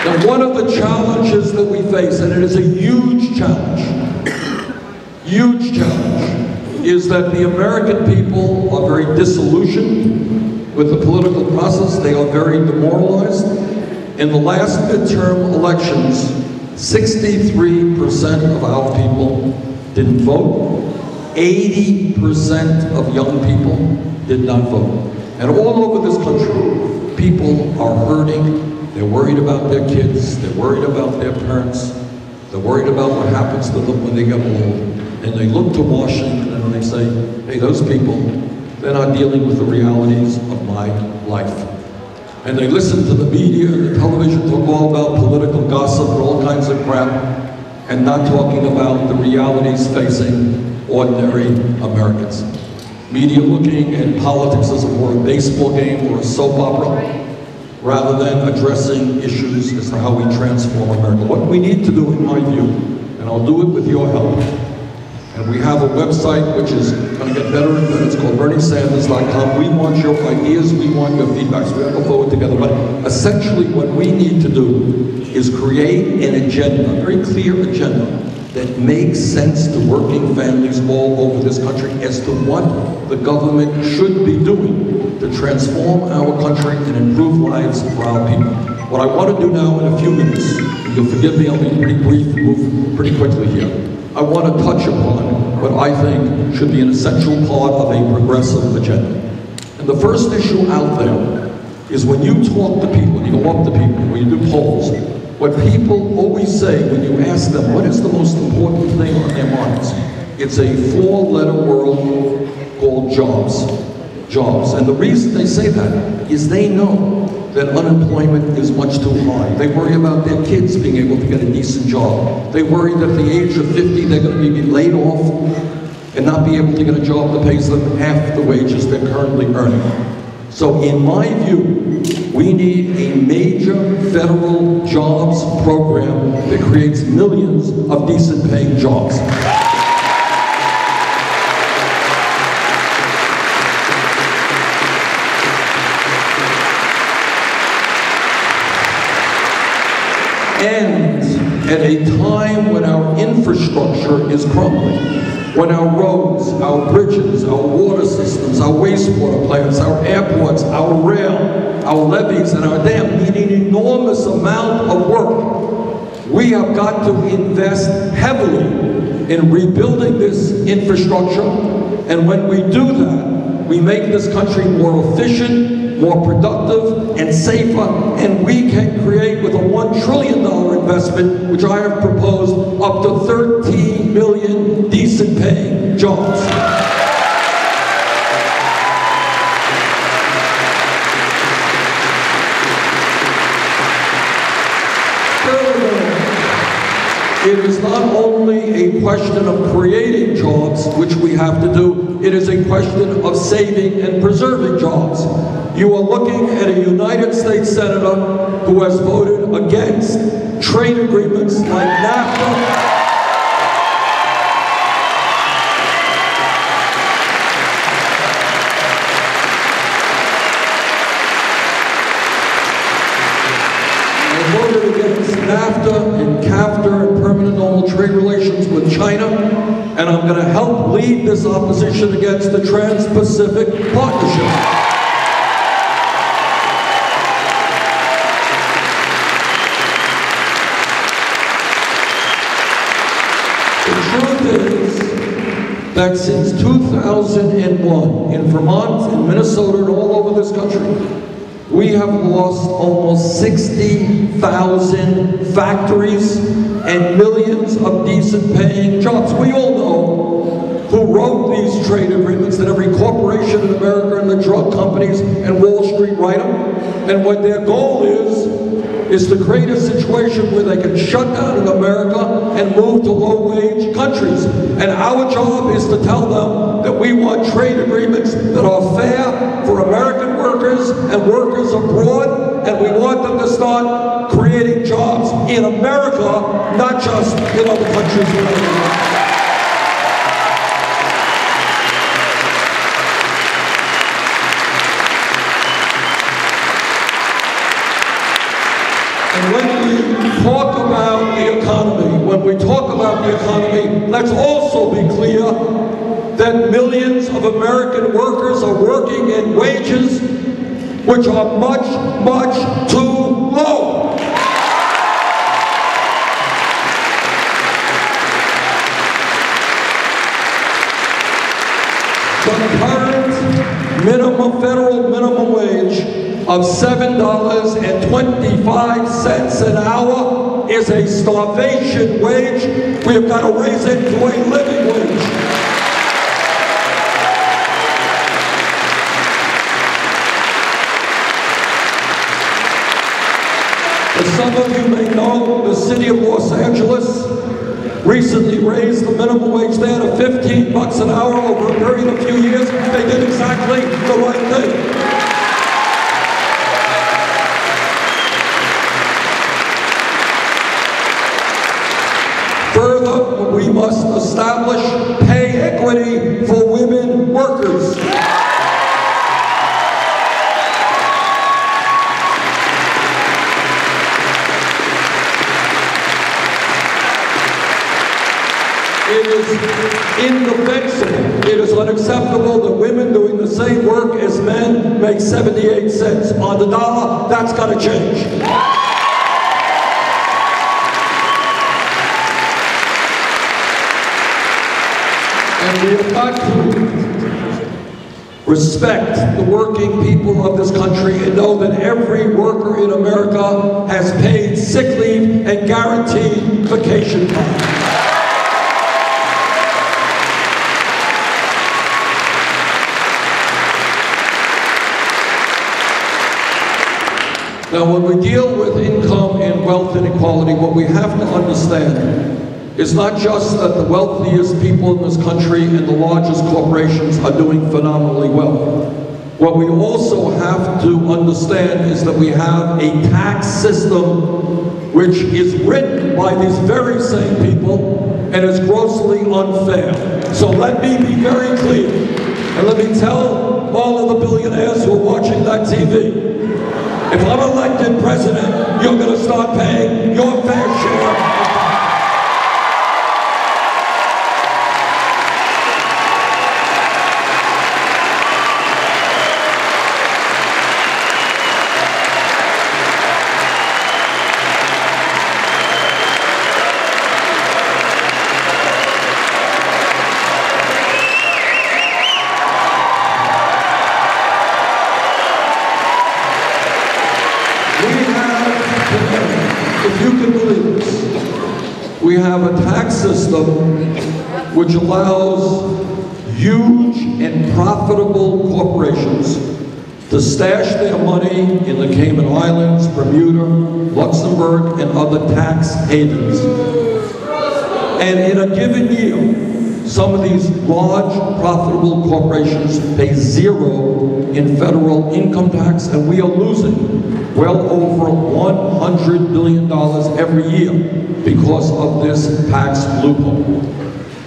Now, one of the challenges that we face, and it is a huge challenge, is that the American people are very disillusioned with the political process. They are very demoralized. In the last midterm elections, 63% of our people didn't vote. 80% of young people did not vote. And all over this country, people are hurting. They're worried about their kids. They're worried about their parents. They're worried about what happens to them when they get old. And they look to Washington and they say, hey, those people, they're not dealing with the realities of my life. And they listen to the media and the television talk all about political gossip and all kinds of crap, and not talking about the realities facing ordinary Americans. Media looking at politics as more a baseball game or a soap opera, rather than addressing issues as to how we transform America. What we need to do, in my view, and I'll do it with your help, and we have a website which is going to get better and better. It's called BernieSanders.com. We want your ideas, we want your feedback, so we have to go forward together. But essentially what we need to do is create an agenda, a very clear agenda, that makes sense to working families all over this country as to what the government should be doing to transform our country and improve lives for our people. What I want to do now in a few minutes, and you'll forgive me, I'll be pretty brief and move pretty quickly here. I want to touch upon what I think should be an essential part of a progressive agenda. And the first issue out there is when you talk to people, when you go up to people, when you do polls, what people always say when you ask them what is the most important thing on their minds, it's a four-letter word called jobs. Jobs. And the reason they say that is they know that unemployment is much too high. They worry about their kids being able to get a decent job. They worry that at the age of 50 they're going to be laid off and not be able to get a job that pays them half the wages they're currently earning. So in my view, we need a major federal jobs program that creates millions of decent paying jobs. And at a time when our infrastructure is crumbling, when our roads, our bridges, our water systems, our wastewater plants, our airports, our rail, our levees, and our dam need an enormous amount of work, we have got to invest heavily in rebuilding this infrastructure. And when we do that, we make this country more efficient, more productive, and safer, and we can create, with a $1 trillion investment, which I have proposed, up to 13 million decent paying jobs. It is not only a question of creating jobs, which we have to do, it is a question of saving and preserving jobs. You are looking at a United States Senator who has voted against trade agreements like NAFTA. NAFTA and CAFTA and permanent normal trade relations with China, and I'm going to help lead this opposition against the Trans-Pacific Partnership. The truth is that since 2001, in Vermont, in Minnesota, and all over this country, we have lost almost 60,000 factories and millions of decent paying jobs. We all know who wrote these trade agreements, that every corporation in America and the drug companies and Wall Street write them. And what their goal is to create a situation where they can shut down in America and move to low-wage countries. And our job is to tell them that we want trade agreements that are fair for American workers and workers abroad, and we want them to start creating jobs in America, not just in other countries around the world. And when we that millions of American workers are working in wages which are much, much too low. The current federal minimum wage of $7.25 an hour is a starvation wage. We have got to raise it to a living wage. As some of you may know, the city of Los Angeles recently raised the minimum wage there to $15 an hour over a period of a few years. They did exactly the right thing. Further, we must establish pay equity for women workers. It is indefensible, it is unacceptable that women doing the same work as men make 78 cents on the dollar. That's got to change. And we have got to respect the working people of this country and know that every worker in America has paid sick leave and guaranteed vacation time. Now, when we deal with income and wealth inequality, what we have to understand is not just that the wealthiest people in this country and the largest corporations are doing phenomenally well. What we also have to understand is that we have a tax system which is written by these very same people and is grossly unfair. So let me be very clear, and let me tell all of the billionaires who are watching that TV, if I'm elected president, you're going to start paying your fair share. If you can believe this, we have a tax system which allows huge and profitable corporations to stash their money in the Cayman Islands, Bermuda, Luxembourg, and other tax havens. And in a given year, some of these large, profitable corporations pay zero in federal income tax, and we are losing well over $100 billion every year because of this tax loophole.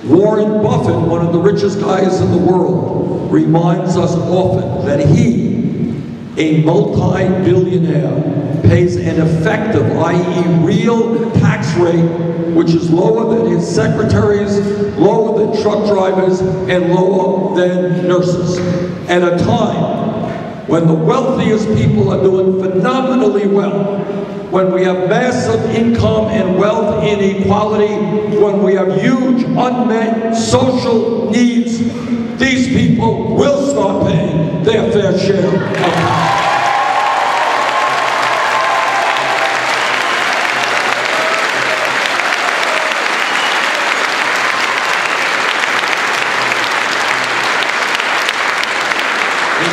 Warren Buffett, one of the richest guys in the world, reminds us often that he, a multi-billionaire, pays an effective, i.e. real tax rate, which is lower than his secretaries, lower than truck drivers, and lower than nurses. At a time when the wealthiest people are doing phenomenally well, when we have massive income and wealth inequality, when we have huge unmet social needs, these people will start paying their fair share of tax.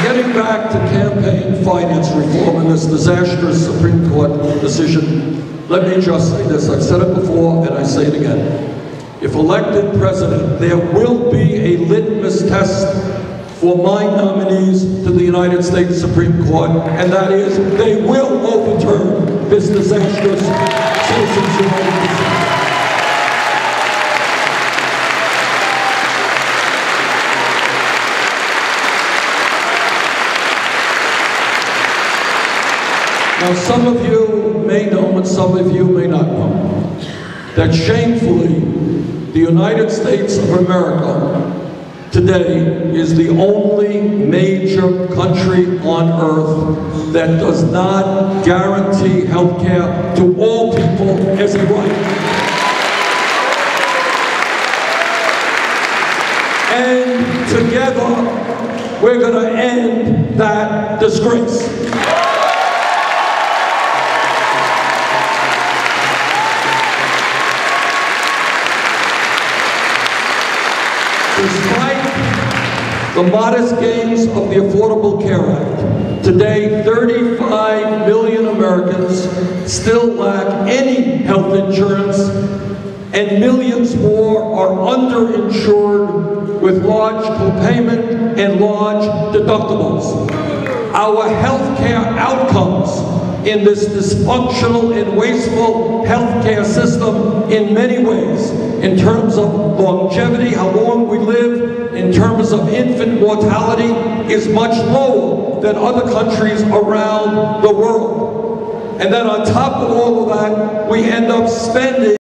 Getting back to campaign finance reform and this disastrous Supreme Court decision, let me just say this. I've said it before and I say it again. If elected president, there will be a litmus test for my nominees to the United States Supreme Court, and that is they will overturn this disastrous Citizens United decision. Now, some of you may know and some of you may not know that shamefully, the United States of America today is the only major country on earth that does not guarantee health care to all people as a right. And together, we're going to end that disgrace. Despite the modest gains of the Affordable Care Act, today 35 million Americans still lack any health insurance, and millions more are underinsured with large copayment and large deductibles. Our health care outcomes in this dysfunctional and wasteful healthcare system in many ways, in terms of longevity, how long we live, in terms of infant mortality, is much lower than other countries around the world. And then on top of all of that, we end up spending